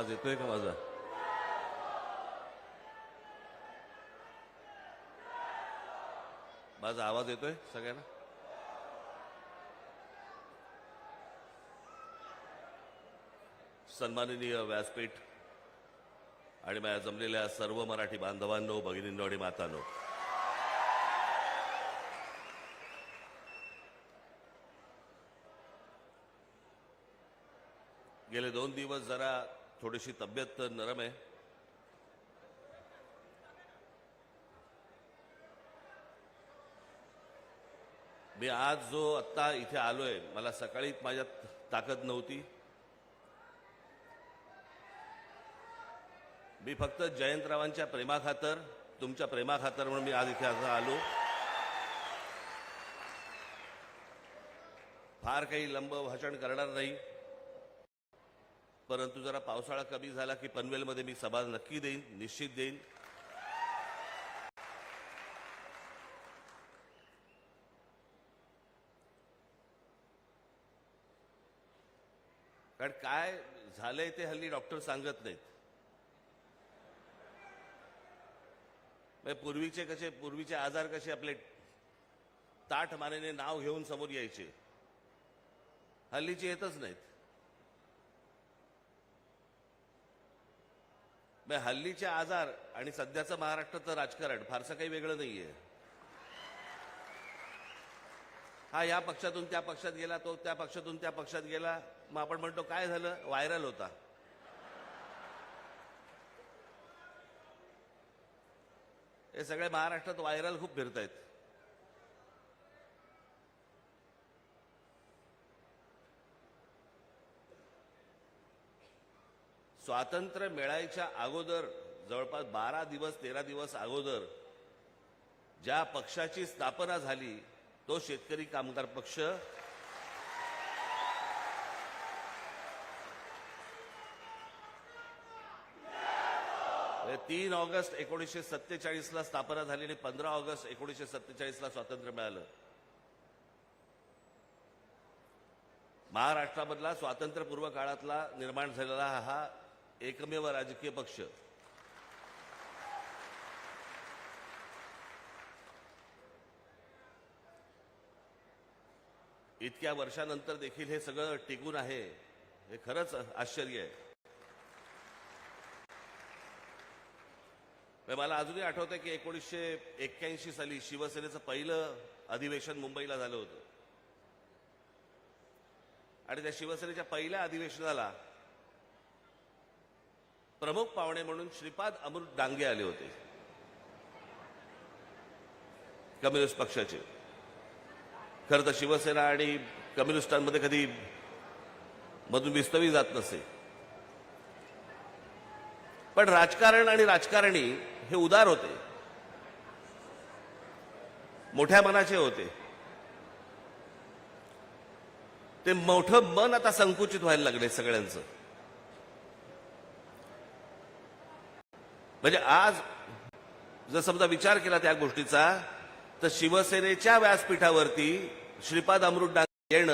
आवाज येतोय का माझा? माझा आवाज येतोय सगळ्यांना? सन्माननीय व्यासपीठ आणि माझ्या जमलेल्या सर्व मराठी बांधवांनो, भगिनींनो आणि मातांनो, गेले 2 दिवस जरा थोडीशी तब्येत नरम आहे. मी आज जो आत्ता इथे आलोय, मला सकाळी माझ्यात ताकद नव्हती. मी फक्त जयंतरावांच्या प्रेमाखातर, तुमच्या प्रेमाखातर म्हणून मी आज इथे आलो. फार काही लंब भाषण करणार नाही, परंतु जरा पावसाळा कमी झाला की पनवेलमध्ये मी सभा नक्की देईन, निश्चित देईन. कारण काय झालंय ते हल्ली डॉक्टर सांगत नाहीत. पूर्वीचे आजार कसे आपले ताठ मानेने नाव घेऊन समोर यायचे, हल्लीचे येतच नाहीत. हल्लीचे आजार आणि सध्याचं महाराष्ट्राचं राजकारण फारसं काही वेगळं नाहीये. हा या पक्षातून त्या पक्षात गेला, तो त्या पक्षातून त्या पक्षात गेला. मग आपण म्हणतो काय झालं, व्हायरल होता. हे सगळे महाराष्ट्रात व्हायरल खूप फिरतायत. स्वातंत्र्य मिळायच्या अगोदर जवळपास 12 दिवस 13 दिवस अगोदर ज्या पक्षाची स्थापना झाली तो शेतकरी कामगार पक्ष. म्हणजे 3 ऑगस्ट 1947 ला स्थापना झाली आणि 15 ऑगस्ट 1947 ला स्वातंत्र्य मिळालं. महाराष्ट्रामधला स्वातंत्र्यपूर्व काळातला निर्माण झालेला हा एकमेव राजकीय पक्ष. इतक्या वर्षानंतर देखील हे सगळं टिकून आहे, हे खरंच आश्चर्य आहे. मला अजूनही आठवतंय की 1981 साली शिवसेनेचं पहिलं अधिवेशन मुंबईला झालं होतं आणि त्या शिवसेनेच्या पहिल्या अधिवेशनाला प्रमुख पाहुणे म्हणून श्रीपाद अमृत डांगे आले होते, कम्युनिस्ट पक्षाचे. खरं तर शिवसेना आणि कम्युनिस्टांमध्ये कधी मधून विस्तवी जात नसे, पण राजकारण आणि राजकारणी हे उदार होते, मोठ्या मनाचे होते. ते मोठं मन आता संकुचित व्हायला लागले सगळ्यांचं. म्हणजे आज जर समजा विचार केला त्या गोष्टीचा, तर शिवसेनेच्या व्यासपीठावरती श्रीपाद अमृत डांगे येणं